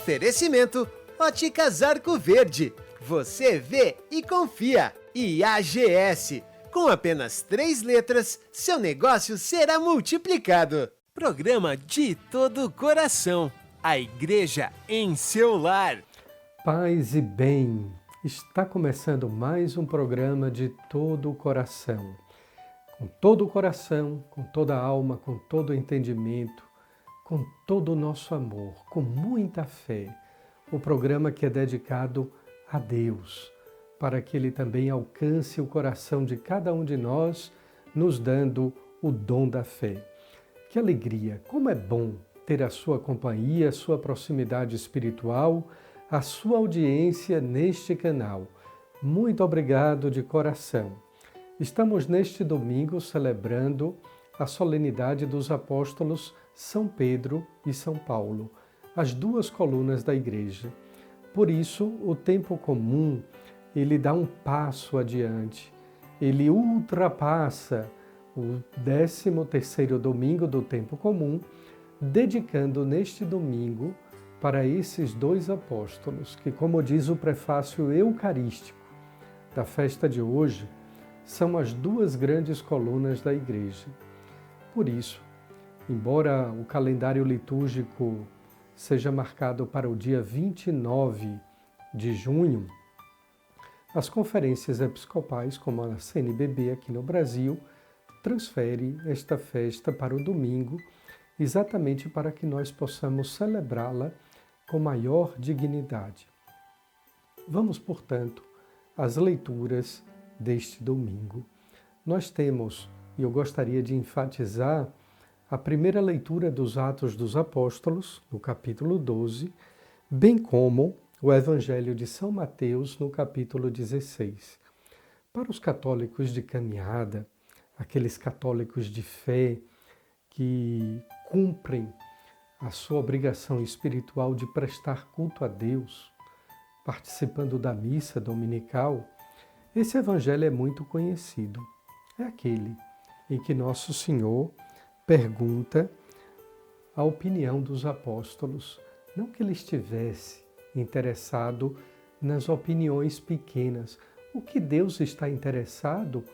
Oferecimento Óticas Arco Verde. Você vê e confia. E AGS. Com apenas 3 letras, seu negócio será multiplicado. Programa De Todo o Coração. A igreja em seu lar. Paz e bem. Está começando mais um programa De Todo o Coração. Com todo o coração, com toda a alma, com todo o entendimento, com todo o nosso amor, com muita fé. O programa que é dedicado a Deus, para que Ele também alcance o coração de cada um de nós, nos dando o dom da fé. Que alegria! Como é bom ter a sua companhia, a sua proximidade espiritual, a sua audiência neste canal. Muito obrigado de coração. Estamos neste domingo celebrando a solenidade dos apóstolos São Pedro e São Paulo, as duas colunas da igreja. Por isso, o tempo comum, ele dá um passo adiante. Ele ultrapassa o 13º domingo do tempo comum, dedicando neste domingo para esses dois apóstolos, que, como diz o prefácio eucarístico da festa de hoje, são as duas grandes colunas da igreja. Por isso, embora o calendário litúrgico seja marcado para o dia 29 de junho, as conferências episcopais, como a CNBB aqui no Brasil, transfere esta festa para o domingo, exatamente para que nós possamos celebrá-la com maior dignidade. Vamos, portanto, às leituras deste domingo. Nós temos, e eu gostaria de enfatizar, a primeira leitura dos Atos dos Apóstolos, no capítulo 12, bem como o Evangelho de São Mateus, no capítulo 16. Para os católicos de caminhada, aqueles católicos de fé que cumprem a sua obrigação espiritual de prestar culto a Deus, participando da missa dominical, esse evangelho é muito conhecido. É aquele em que Nosso Senhor pergunta a opinião dos apóstolos. Não que ele estivesse interessado nas opiniões pequenas. O que Deus está interessado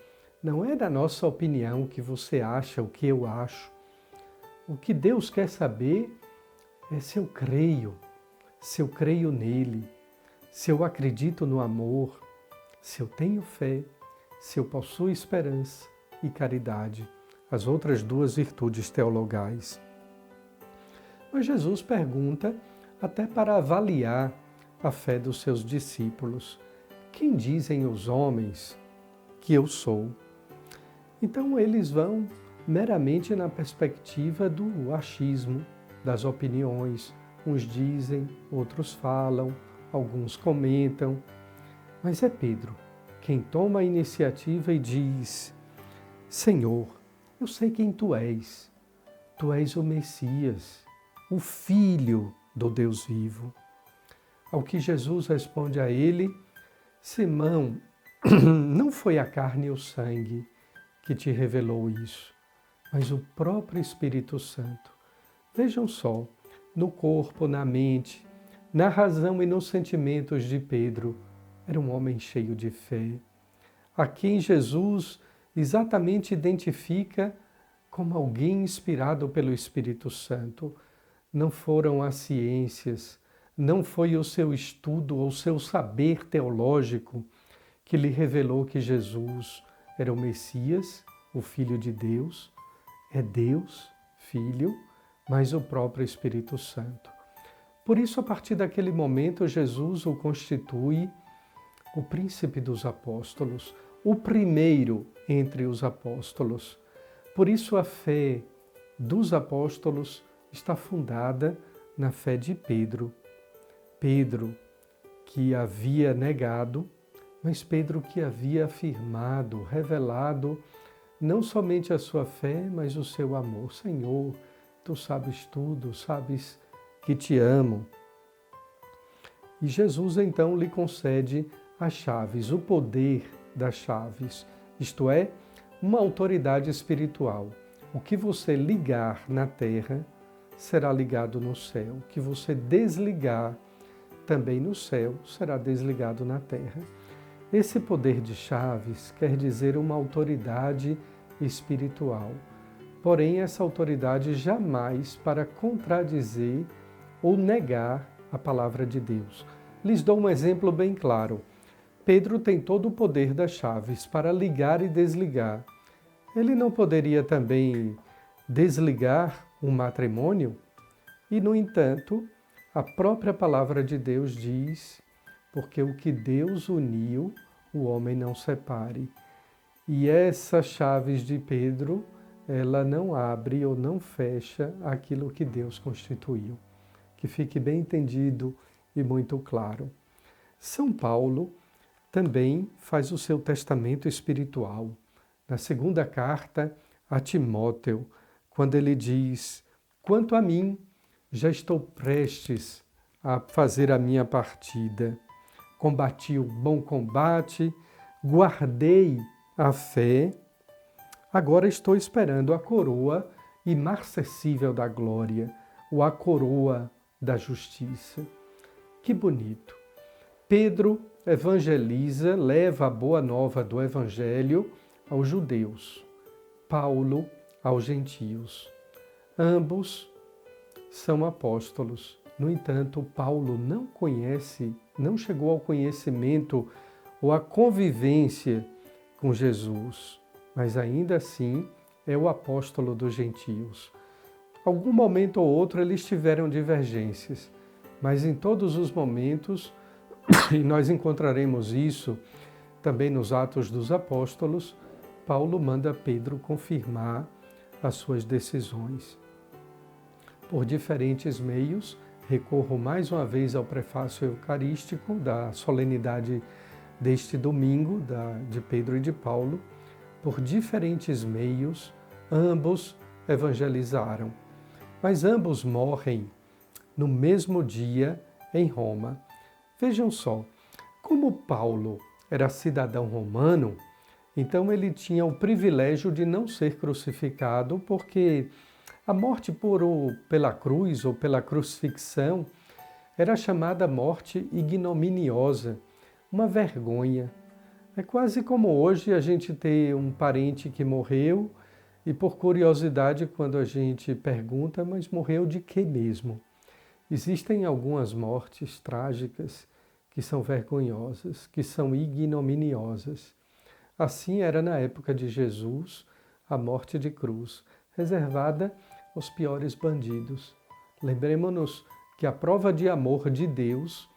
não é da nossa opinião, o que você acha, o que eu acho. O que Deus quer saber é se eu creio nele, se eu acredito no amor, se eu tenho fé, se eu possuo esperança e caridade, as outras duas virtudes teologais. Mas Jesus pergunta até para avaliar a fé dos seus discípulos. Quem dizem os homens que eu sou? Então eles vão meramente na perspectiva do achismo, das opiniões. Uns dizem, outros falam, alguns comentam. Mas é Pedro quem toma a iniciativa e diz: Senhor, eu sei quem tu és o Messias, o Filho do Deus vivo. Ao que Jesus responde a ele: Simão, não foi a carne e o sangue que te revelou isso, mas o próprio Espírito Santo. Vejam só, no corpo, na mente, na razão e nos sentimentos de Pedro, era um homem cheio de fé, a quem Jesus exatamente identifica como alguém inspirado pelo Espírito Santo. Não foram as ciências, não foi o seu estudo ou seu saber teológico que lhe revelou que Jesus era o Messias, o Filho de Deus. É Deus, Filho, mas o próprio Espírito Santo. Por isso, a partir daquele momento, Jesus o constitui o príncipe dos apóstolos, o primeiro entre os apóstolos. Por isso, a fé dos apóstolos está fundada na fé de Pedro. Pedro, que havia negado, mas Pedro que havia afirmado, revelado, não somente a sua fé, mas o seu amor. Senhor, tu sabes tudo, sabes que te amo. E Jesus então lhe concede as chaves, o poder das chaves, isto é, uma autoridade espiritual. O que você ligar na terra será ligado no céu. O que você desligar também no céu será desligado na terra. Esse poder de chaves quer dizer uma autoridade espiritual. Porém, essa autoridade jamais para contradizer ou negar a palavra de Deus. Lhes dou um exemplo bem claro. Pedro tem todo o poder das chaves para ligar e desligar. Ele não poderia também desligar um matrimônio? E, no entanto, a própria palavra de Deus diz, porque o que Deus uniu, o homem não separe. E essas chaves de Pedro, ela não abre ou não fecha aquilo que Deus constituiu. Que fique bem entendido e muito claro. São Paulo também faz o seu testamento espiritual. Na segunda carta a Timóteo, quando ele diz: quanto a mim, já estou prestes a fazer a minha partida. Combati o bom combate, guardei a fé. Agora estou esperando a coroa imarcessível da glória, ou a coroa da justiça. Que bonito! Pedro evangeliza, leva a boa nova do evangelho aos judeus, Paulo aos gentios. Ambos são apóstolos. No entanto, Paulo não chegou ao conhecimento ou à convivência com Jesus, mas ainda assim é o apóstolo dos gentios. Algum momento ou outro eles tiveram divergências, mas em todos os momentos, e nós encontraremos isso também nos Atos dos Apóstolos, Paulo manda Pedro confirmar as suas decisões. Por diferentes meios, recorro mais uma vez ao prefácio eucarístico da solenidade deste domingo, de Pedro e de Paulo. Por diferentes meios, ambos evangelizaram, mas ambos morrem no mesmo dia em Roma. Vejam só, como Paulo era cidadão romano, então ele tinha o privilégio de não ser crucificado, porque a morte pela cruz ou pela crucifixão era chamada morte ignominiosa, uma vergonha. É quase como hoje a gente ter um parente que morreu e, por curiosidade, quando a gente pergunta, mas morreu de quê mesmo? Existem algumas mortes trágicas que são vergonhosas, que são ignominiosas. Assim era na época de Jesus a morte de cruz, reservada aos piores bandidos. Lembremos-nos que a prova de amor de Deus,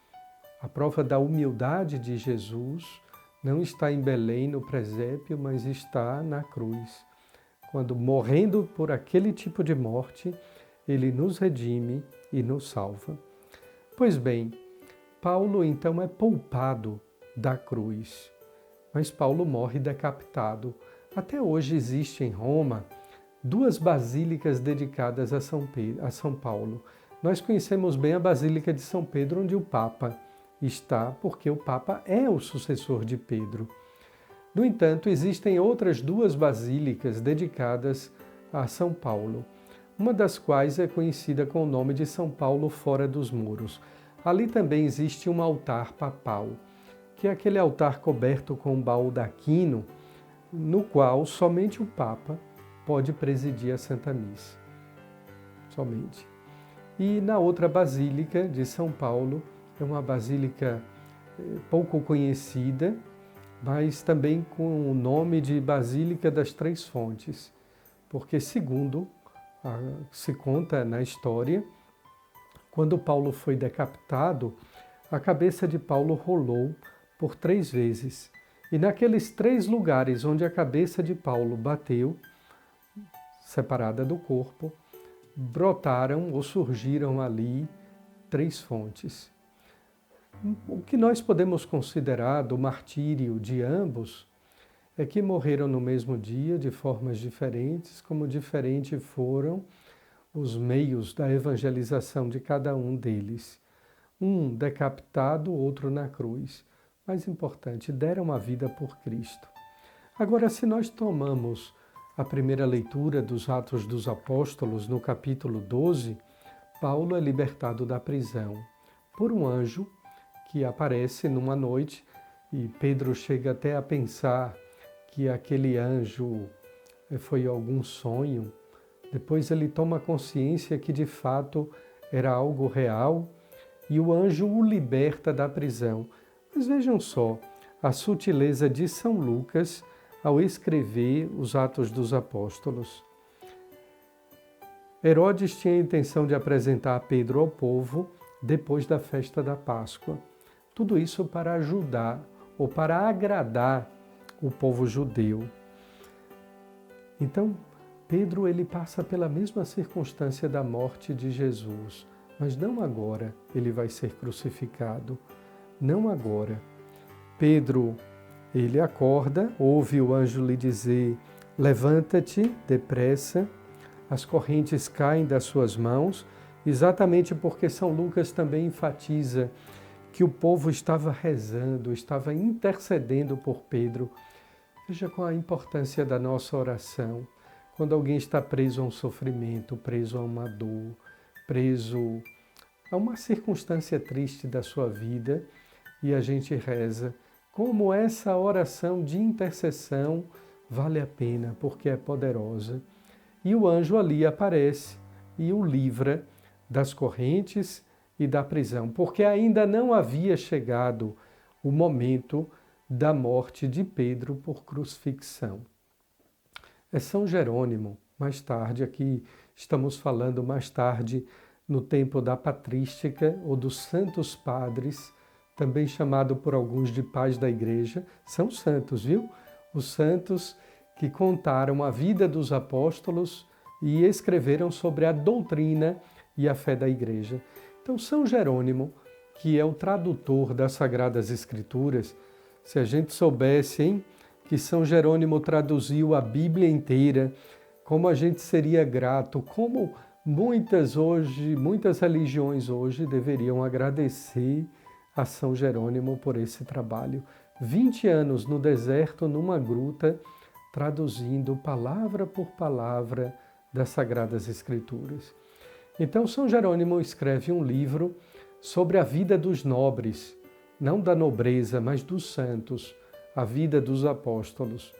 a prova da humildade de Jesus, não está em Belém, no presépio, mas está na cruz. Quando, morrendo por aquele tipo de morte, ele nos redime e nos salva. Pois bem, Paulo então é poupado da cruz, mas Paulo morre decapitado. Até hoje existe em Roma 2 basílicas dedicadas a São Paulo. Nós conhecemos bem a Basílica de São Pedro, onde o Papa está, porque o Papa é o sucessor de Pedro. No entanto, existem outras 2 basílicas dedicadas a São Paulo, uma das quais é conhecida com o nome de São Paulo fora dos muros. Ali também existe um altar papal, que é aquele altar coberto com um baldaquino, no qual somente o Papa pode presidir a Santa Missa. Somente. E na outra basílica de São Paulo, é uma basílica pouco conhecida, mas também com o nome de Basílica das Três Fontes, porque segundo se conta na história, quando Paulo foi decapitado, a cabeça de Paulo rolou por 3 vezes. E naqueles 3 lugares onde a cabeça de Paulo bateu, separada do corpo, brotaram ou surgiram ali 3 fontes. O que nós podemos considerar do martírio de ambos é que morreram no mesmo dia, de formas diferentes, como diferentes foram os meios da evangelização de cada um deles. Um decapitado, outro na cruz. Mais importante, deram a vida por Cristo. Agora, se nós tomamos a primeira leitura dos Atos dos Apóstolos, no capítulo 12, Paulo é libertado da prisão por um anjo que aparece numa noite, e Pedro chega até a pensar que aquele anjo foi algum sonho. Depois ele toma consciência que de fato era algo real e o anjo o liberta da prisão. Mas vejam só a sutileza de São Lucas ao escrever os Atos dos Apóstolos. Herodes tinha a intenção de apresentar Pedro ao povo depois da festa da Páscoa. Tudo isso para ajudar ou para agradar o povo judeu. Então, Pedro ele passa pela mesma circunstância da morte de Jesus, mas não agora ele vai ser crucificado, não agora. Pedro, ele acorda, ouve o anjo lhe dizer: levanta-te depressa, as correntes caem das suas mãos, exatamente porque São Lucas também enfatiza que o povo estava rezando, estava intercedendo por Pedro. Veja qual a importância da nossa oração. Quando alguém está preso a um sofrimento, preso a uma dor, preso a uma circunstância triste da sua vida, e a gente reza, como essa oração de intercessão vale a pena, porque é poderosa. E o anjo ali aparece e o livra das correntes e da prisão, porque ainda não havia chegado o momento da morte de Pedro por crucifixão. É São Jerônimo, mais tarde, aqui estamos falando mais tarde no tempo da patrística ou dos santos padres, também chamado por alguns de pais da igreja, são santos, viu? Os santos que contaram a vida dos apóstolos e escreveram sobre a doutrina e a fé da igreja. Então, São Jerônimo, que é o tradutor das Sagradas Escrituras, se a gente soubesse, hein, que São Jerônimo traduziu a Bíblia inteira, como a gente seria grato, como muitas religiões hoje deveriam agradecer a São Jerônimo por esse trabalho. 20 anos no deserto, numa gruta, traduzindo palavra por palavra das Sagradas Escrituras. Então, São Jerônimo escreve um livro sobre a vida dos nobres, não da nobreza, mas dos santos, a vida dos apóstolos,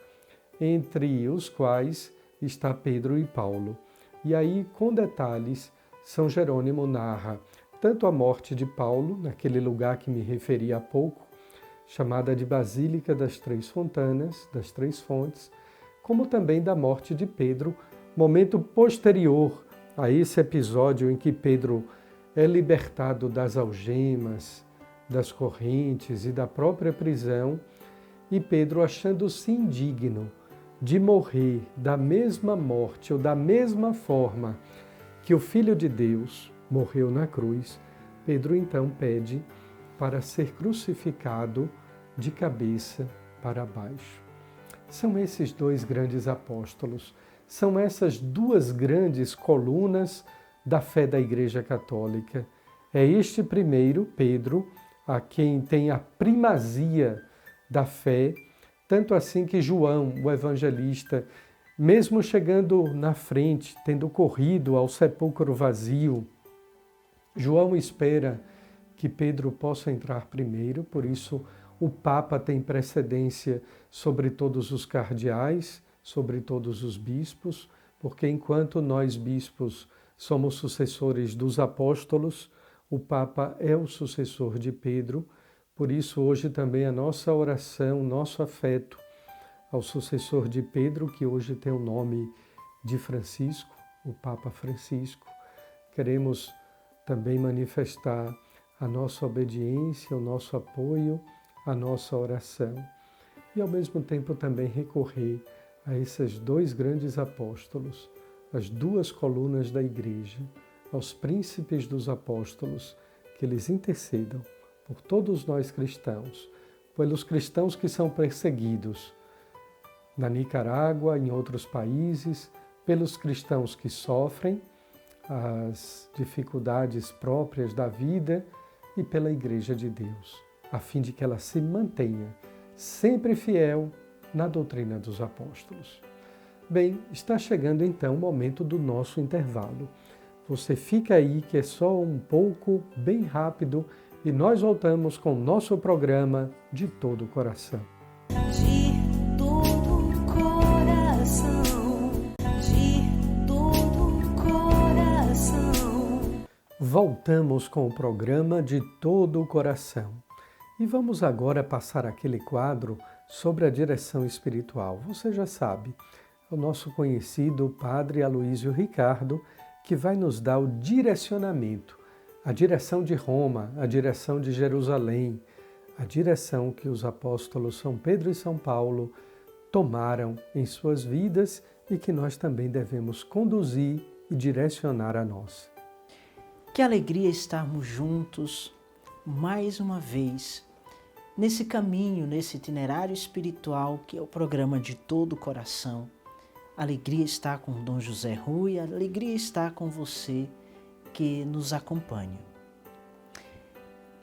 entre os quais está Pedro e Paulo. E aí, com detalhes, São Jerônimo narra tanto a morte de Paulo, naquele lugar que me referi há pouco, chamada de Basílica das Três Fontanas, das Três Fontes, como também da morte de Pedro, momento posterior a esse episódio em que Pedro é libertado das algemas, das correntes e da própria prisão, e Pedro, achando-se indigno de morrer da mesma morte ou da mesma forma que o Filho de Deus morreu na cruz, Pedro então pede para ser crucificado de cabeça para baixo. São esses dois grandes apóstolos, são essas duas grandes colunas da fé da Igreja Católica. É este primeiro, Pedro, a quem tem a primazia da fé, tanto assim que João, o evangelista, mesmo chegando na frente, tendo corrido ao sepulcro vazio, João espera que Pedro possa entrar primeiro, por isso o Papa tem precedência sobre todos os cardeais, sobre todos os bispos, porque enquanto nós bispos somos sucessores dos apóstolos, o Papa é o sucessor de Pedro. Por isso hoje também a nossa oração, nosso afeto ao sucessor de Pedro, que hoje tem o nome de Francisco, o Papa Francisco. Queremos também manifestar a nossa obediência, o nosso apoio, a nossa oração e ao mesmo tempo também recorrer a esses dois grandes apóstolos, as duas colunas da Igreja, aos príncipes dos apóstolos, que eles intercedam por todos nós cristãos, pelos cristãos que são perseguidos na Nicarágua, em outros países, pelos cristãos que sofrem as dificuldades próprias da vida e pela Igreja de Deus, a fim de que ela se mantenha sempre fiel na doutrina dos apóstolos. Bem, está chegando então o momento do nosso intervalo. Você fica aí que é só um pouco, bem rápido, e nós voltamos com o nosso programa De Todo o Coração. De todo o coração, de todo o coração. Voltamos com o programa De Todo o Coração. E vamos agora passar aquele quadro sobre a direção espiritual. Você já sabe, é o nosso conhecido Padre Aloísio Ricardo, que vai nos dar o direcionamento, a direção de Roma, a direção de Jerusalém, a direção que os apóstolos São Pedro e São Paulo tomaram em suas vidas e que nós também devemos conduzir e direcionar a nós. Que alegria estarmos juntos mais uma vez nesse caminho, nesse itinerário espiritual que é o programa De Todo o Coração. Alegria estar com Dom José Rui, alegria estar com você que nos acompanha.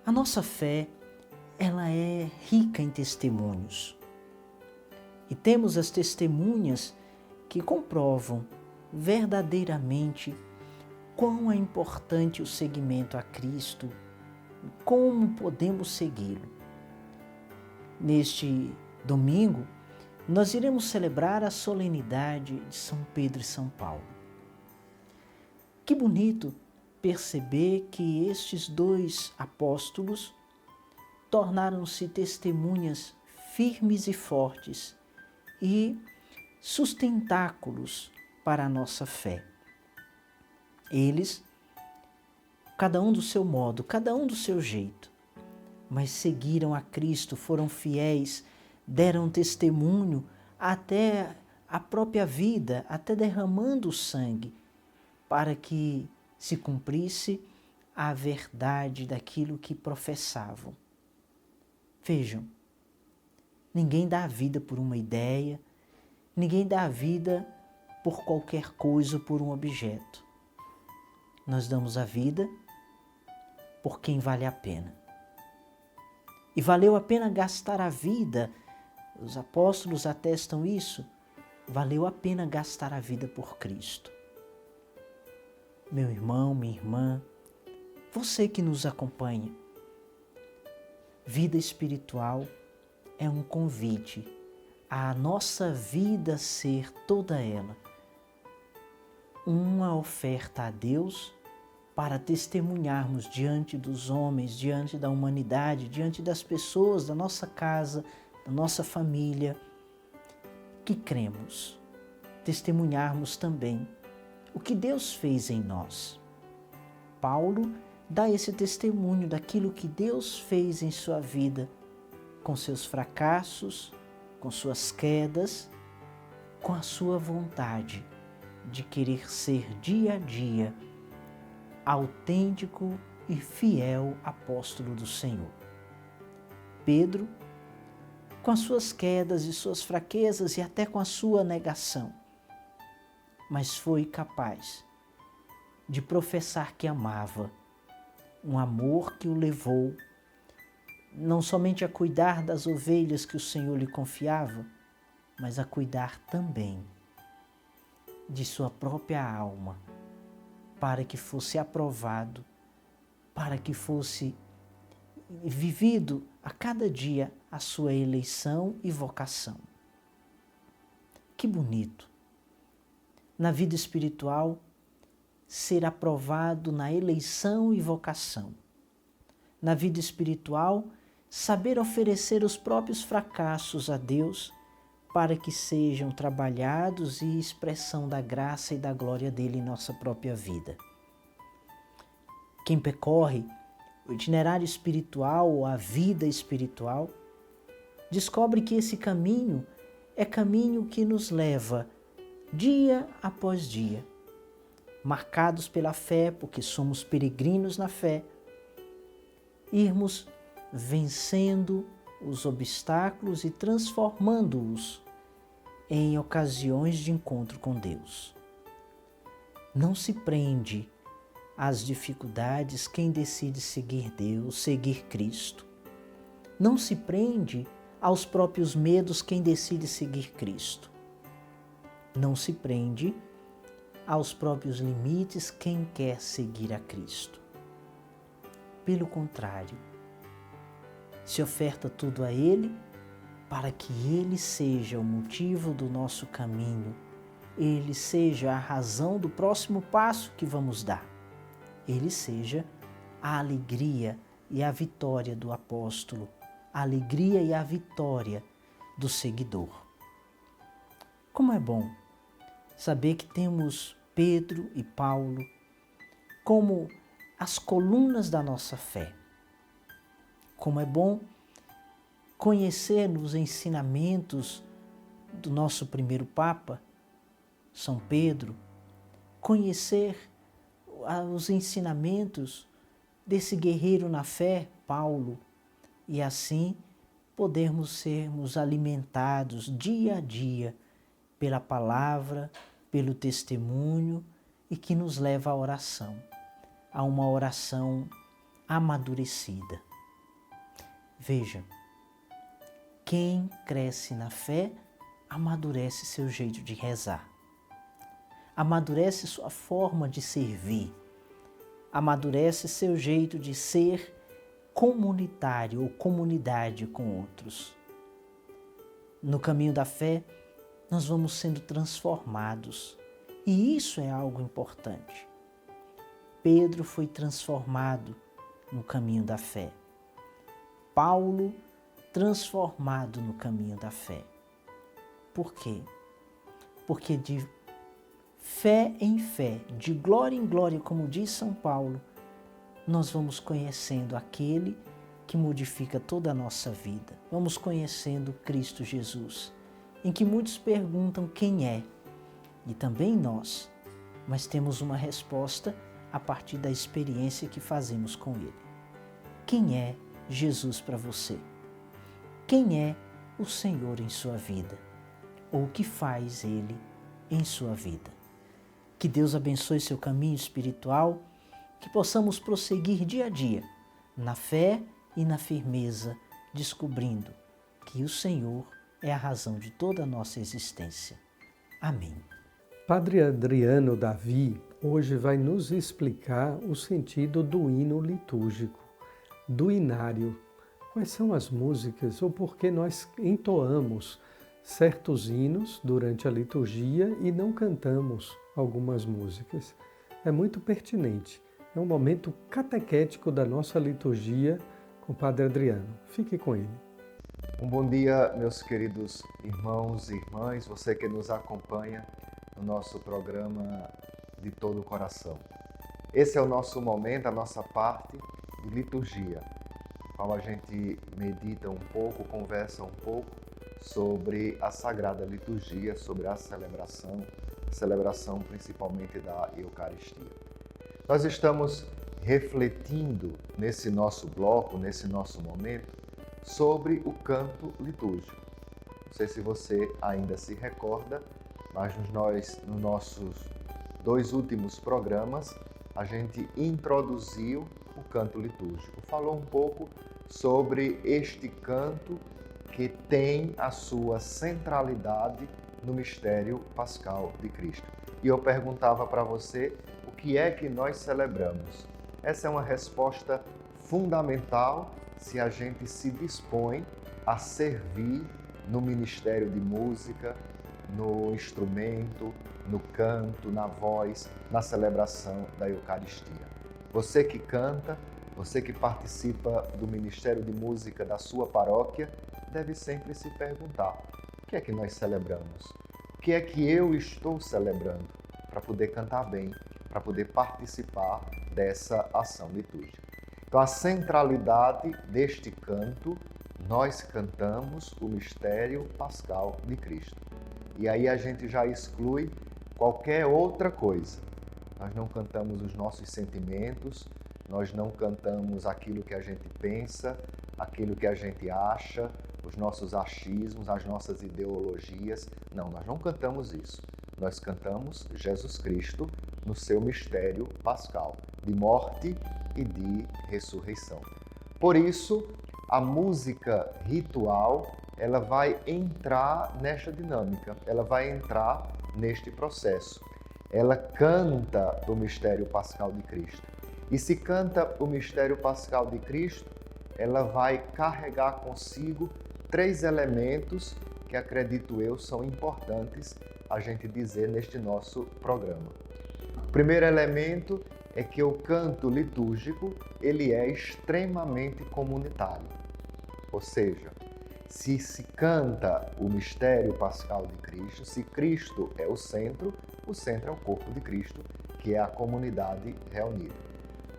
A nossa fé, ela é rica em testemunhos. E temos as testemunhas que comprovam verdadeiramente quão é importante o seguimento a Cristo, como podemos segui-lo. Neste domingo, nós iremos celebrar a solenidade de São Pedro e São Paulo. Que bonito perceber que estes dois apóstolos tornaram-se testemunhas firmes e fortes e sustentáculos para a nossa fé. Eles, cada um do seu modo, cada um do seu jeito, mas seguiram a Cristo, foram fiéis, deram testemunho até a própria vida, até derramando o sangue, para que se cumprisse a verdade daquilo que professavam. Vejam, ninguém dá a vida por uma ideia, ninguém dá a vida por qualquer coisa, por um objeto. Nós damos a vida por quem vale a pena. E valeu a pena gastar a vida, os apóstolos atestam isso, valeu a pena gastar a vida por Cristo. Meu irmão, minha irmã, você que nos acompanha, vida espiritual é um convite à nossa vida ser toda ela uma oferta a Deus para testemunharmos diante dos homens, diante da humanidade, diante das pessoas, da nossa casa, da nossa família, que cremos, testemunharmos também o que Deus fez em nós. Paulo dá esse testemunho daquilo que Deus fez em sua vida, com seus fracassos, com suas quedas, com a sua vontade de querer ser dia a dia autêntico e fiel apóstolo do Senhor. Pedro, com as suas quedas e suas fraquezas e até com a sua negação, mas foi capaz de professar que amava, um amor que o levou não somente a cuidar das ovelhas que o Senhor lhe confiava, mas a cuidar também de sua própria alma, para que fosse aprovado, para que fosse vivido a cada dia a sua eleição e vocação. Que bonito! Na vida espiritual, ser aprovado na eleição e vocação. Na vida espiritual, saber oferecer os próprios fracassos a Deus para que sejam trabalhados e expressão da graça e da glória dele em nossa própria vida. Quem percorre o itinerário espiritual ou a vida espiritual, descobre que esse caminho é caminho que nos leva dia após dia, marcados pela fé, porque somos peregrinos na fé, irmos vencendo os obstáculos e transformando-os em ocasiões de encontro com Deus. Não se prende às dificuldades quem decide seguir Deus, seguir Cristo. Não se prende aos próprios medos quem decide seguir Cristo. Não se prende aos próprios limites quem quer seguir a Cristo. Pelo contrário, se oferta tudo a Ele para que Ele seja o motivo do nosso caminho, Ele seja a razão do próximo passo que vamos dar, Ele seja a alegria e a vitória do apóstolo, a alegria e a vitória do seguidor. Como é bom saber que temos Pedro e Paulo como as colunas da nossa fé. Como é bom conhecer os ensinamentos do nosso primeiro Papa, São Pedro, conhecer os ensinamentos desse guerreiro na fé, Paulo, e assim podermos sermos alimentados dia a dia pela palavra, pelo testemunho e que nos leva à oração, a uma oração amadurecida. Veja, quem cresce na fé amadurece seu jeito de rezar, amadurece sua forma de servir, amadurece seu jeito de ser comunitário ou comunidade com outros. No caminho da fé, nós vamos sendo transformados e isso é algo importante. Pedro foi transformado no caminho da fé. Paulo transformado no caminho da fé. Por quê? Porque de fé em fé, de glória em glória, como diz São Paulo, nós vamos conhecendo aquele que modifica toda a nossa vida. Vamos conhecendo Cristo Jesus, em que muitos perguntam quem é, e também nós, mas temos uma resposta a partir da experiência que fazemos com Ele. Quem é Jesus para você? Quem é o Senhor em sua vida? Ou o que faz Ele em sua vida? Que Deus abençoe seu caminho espiritual, que possamos prosseguir dia a dia, na fé e na firmeza, descobrindo que o Senhor é a razão de toda a nossa existência. Amém. Padre Adriano Davi hoje vai nos explicar o sentido do hino litúrgico, do inário. Quais são as músicas ou por que nós entoamos certos hinos durante a liturgia e não cantamos algumas músicas. É muito pertinente. É um momento catequético da nossa liturgia com o Padre Adriano. Fique com ele. Um bom dia, meus queridos irmãos e irmãs, você que nos acompanha no nosso programa De Todo o Coração. Esse é o nosso momento, a nossa parte de liturgia, no qual a gente medita um pouco, conversa um pouco sobre a Sagrada Liturgia, sobre a celebração principalmente da Eucaristia. Nós estamos refletindo nesse nosso bloco, nesse nosso momento, sobre o canto litúrgico. Não sei se você ainda se recorda, mas nos nossos 2 últimos programas, a gente introduziu o canto litúrgico. Falou um pouco sobre este canto que tem a sua centralidade no mistério pascal de Cristo. E eu perguntava para você o que é que nós celebramos. Essa é uma resposta fundamental se a gente se dispõe a servir no ministério de música, no instrumento, no canto, na voz, na celebração da Eucaristia. Você que canta, você que participa do ministério de música da sua paróquia, deve sempre se perguntar: o que é que nós celebramos? O que é que eu estou celebrando para poder cantar bem, para poder participar dessa ação litúrgica? Então, a centralidade deste canto, nós cantamos o mistério pascal de Cristo. E aí a gente já exclui qualquer outra coisa. Nós não cantamos os nossos sentimentos, nós não cantamos aquilo que a gente pensa, aquilo que a gente acha, os nossos achismos, as nossas ideologias. Não, nós não cantamos isso. Nós cantamos Jesus Cristo no seu mistério pascal, de morte e de ressurreição. Por isso, a música ritual, ela vai entrar nesta dinâmica, ela vai entrar neste processo. ela canta o mistério pascal de Cristo. E se canta o mistério pascal de Cristo, ela vai carregar consigo 3 elementos que, acredito eu, são importantes a gente dizer neste nosso programa. O primeiro elemento é que o canto litúrgico, ele é extremamente comunitário. Ou seja, se se canta o mistério pascal de Cristo, se Cristo é o centro é o corpo de Cristo, que é a comunidade reunida.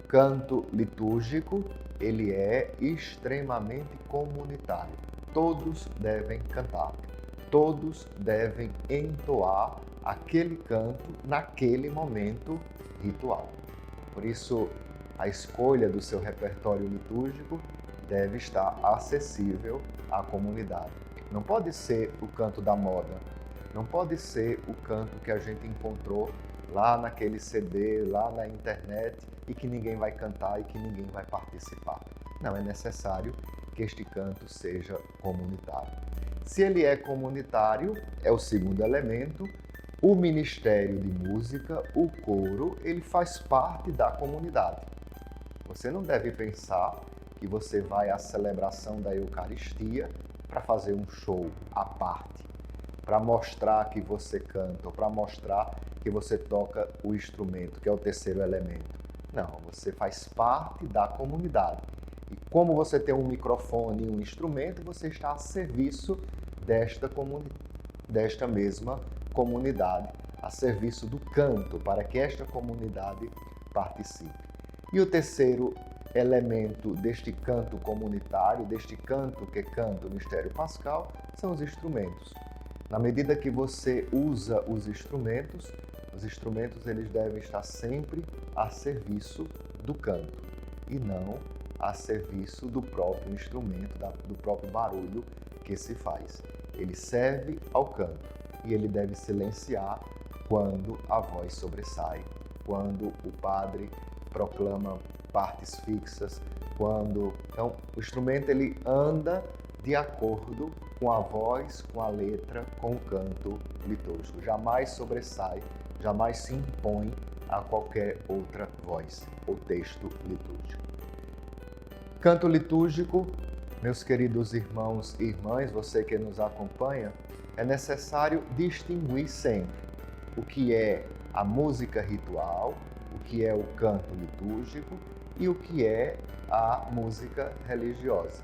O canto litúrgico, ele é extremamente comunitário. Todos devem cantar, todos devem entoar aquele canto naquele momento ritual. Por isso, a escolha do seu repertório litúrgico deve estar acessível à comunidade. Não pode ser o canto da moda, não pode ser o canto que a gente encontrou lá naquele CD, lá na internet e que ninguém vai cantar e que ninguém vai participar. Não, é necessário que este canto seja comunitário. Se ele é comunitário, é o segundo elemento, o ministério de música, o coro, ele faz parte da comunidade. Você não deve pensar que você vai à celebração da Eucaristia para fazer um show à parte, para mostrar que você canta, ou para mostrar que você toca o instrumento, que é o terceiro elemento. Não, você faz parte da comunidade. E como você tem um microfone e um instrumento, você está a serviço desta mesma comunidade, a serviço do canto, para que esta comunidade participe. E o terceiro elemento deste canto comunitário, deste canto que canta o mistério pascal, são os instrumentos. Na medida que você usa os instrumentos eles devem estar sempre a serviço do canto e não a serviço do próprio instrumento, do próprio barulho que se faz. Ele serve ao canto e ele deve silenciar quando a voz sobressai, quando o padre proclama partes fixas, Então, o instrumento ele anda de acordo com a voz, com a letra, com o canto litúrgico. Jamais sobressai, jamais se impõe a qualquer outra voz ou texto litúrgico. Canto litúrgico, meus queridos irmãos e irmãs, você que nos acompanha, é necessário distinguir sempre o que é a música ritual, o que é o canto litúrgico e o que é a música religiosa.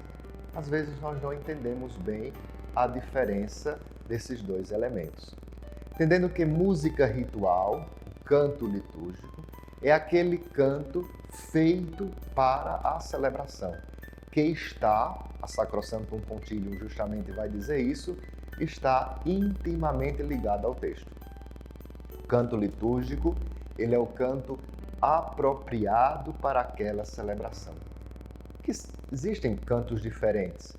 Às vezes nós não entendemos bem a diferença desses dois elementos. Entendendo que música ritual, o canto litúrgico, é aquele canto feito para a celebração, que está, a Sacrosanctum Concilium justamente vai dizer isso, está intimamente ligado ao texto. O canto litúrgico, ele é o canto apropriado para aquela celebração. Que existem cantos diferentes.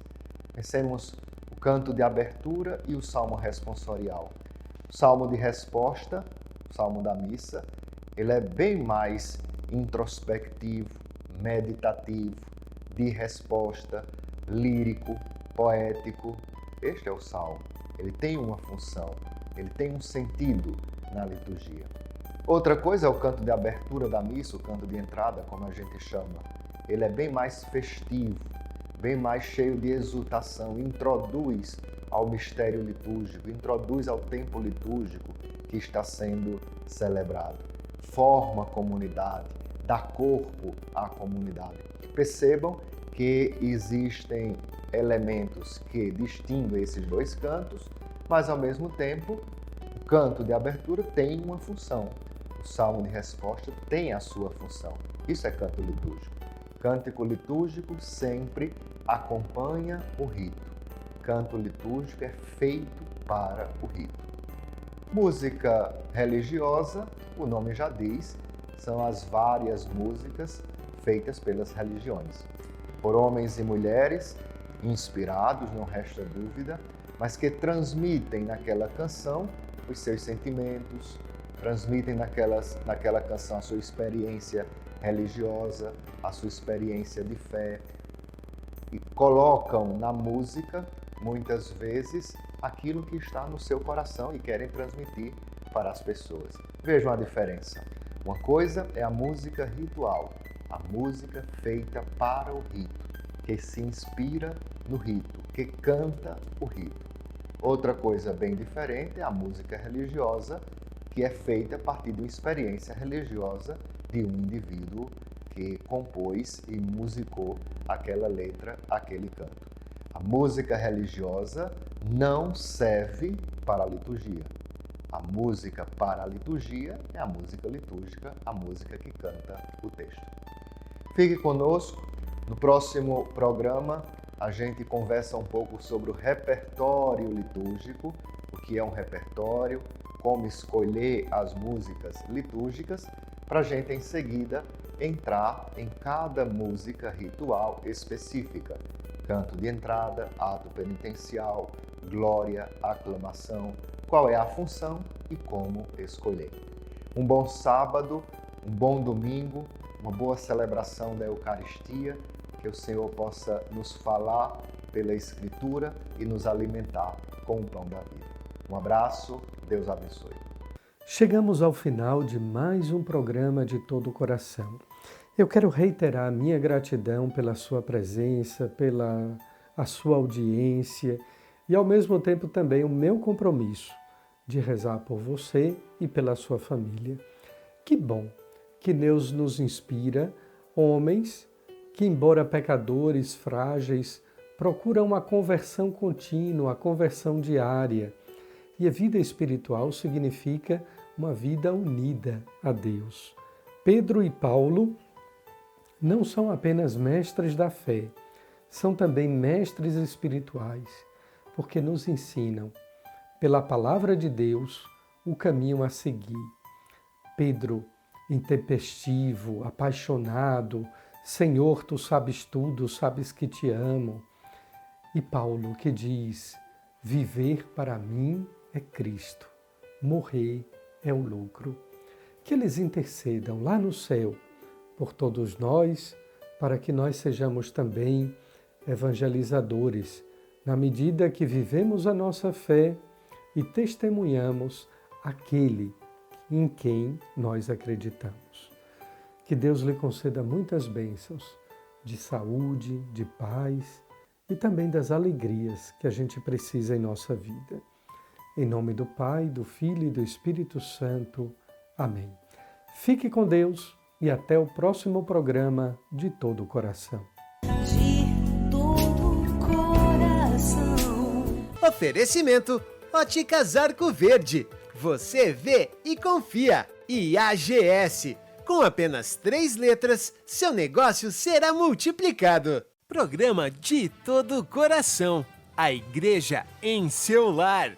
Pensemos o canto de abertura e o salmo responsorial. O salmo de resposta, o salmo da missa, ele é bem mais introspectivo, meditativo, de resposta, lírico, poético. Este é o salmo. Ele tem uma função, ele tem um sentido na liturgia. Outra coisa é o canto de abertura da missa, o canto de entrada, como a gente chama. Ele é bem mais festivo, bem mais cheio de exultação, introduz ao mistério litúrgico, introduz ao tempo litúrgico que está sendo celebrado. Forma a comunidade, dá corpo à comunidade. Percebam que existem elementos que distinguem esses dois cantos, mas ao mesmo tempo o canto de abertura tem uma função. O salmo de resposta tem a sua função. Isso é canto litúrgico. Cântico litúrgico sempre acompanha o rito. Canto litúrgico é feito para o rito. Música religiosa, o nome já diz, são as várias músicas feitas pelas religiões, por homens e mulheres inspirados, não resta dúvida, mas que transmitem naquela canção os seus sentimentos, transmitem naquela canção a sua experiência religiosa, a sua experiência de fé e colocam na música, muitas vezes, aquilo que está no seu coração e querem transmitir para as pessoas. Vejam a diferença. Uma coisa é a música ritual, a música feita para o rito, que se inspira no rito, que canta o rito. Outra coisa bem diferente é a música religiosa, que é feita a partir de uma experiência religiosa de um indivíduo que compôs e musicou aquela letra, aquele canto. A música religiosa não serve para a liturgia. A música para a liturgia é a música litúrgica, a música que canta o texto. Fique conosco. No próximo programa, a gente conversa um pouco sobre o repertório litúrgico, o que é um repertório, como escolher as músicas litúrgicas, para a gente em seguida entrar em cada música ritual específica. Canto de entrada, ato penitencial, glória, aclamação, qual é a função e como escolher. Um bom sábado, um bom domingo, uma boa celebração da Eucaristia, que o Senhor possa nos falar pela Escritura e nos alimentar com o pão da vida. Um abraço, Deus abençoe. Chegamos ao final de mais um programa de todo o coração. Eu quero reiterar a minha gratidão pela sua presença, pela a sua audiência e ao mesmo tempo também o meu compromisso de rezar por você e pela sua família. Que bom que Deus nos inspira, homens que, embora pecadores, frágeis, procuram a conversão contínua, a conversão diária. E a vida espiritual significa uma vida unida a Deus. Pedro e Paulo não são apenas mestres da fé, são também mestres espirituais, porque nos ensinam, pela palavra de Deus, o caminho a seguir. Pedro, intempestivo, apaixonado, Senhor, Tu sabes tudo, sabes que te amo. E Paulo que diz, viver para mim é Cristo, morrer é o lucro. Que eles intercedam lá no céu por todos nós, para que nós sejamos também evangelizadores, na medida que vivemos a nossa fé e testemunhamos aquele em quem nós acreditamos. Que Deus lhe conceda muitas bênçãos de saúde, de paz e também das alegrias que a gente precisa em nossa vida. Em nome do Pai, do Filho e do Espírito Santo. Amém. Fique com Deus e até o próximo programa de Todo o Coração. De todo coração. Oferecimento Óticas Arco Verde. Você vê e confia. E AGS. Com apenas 3 letras, seu negócio será multiplicado. Programa de Todo Coração. A igreja em seu lar.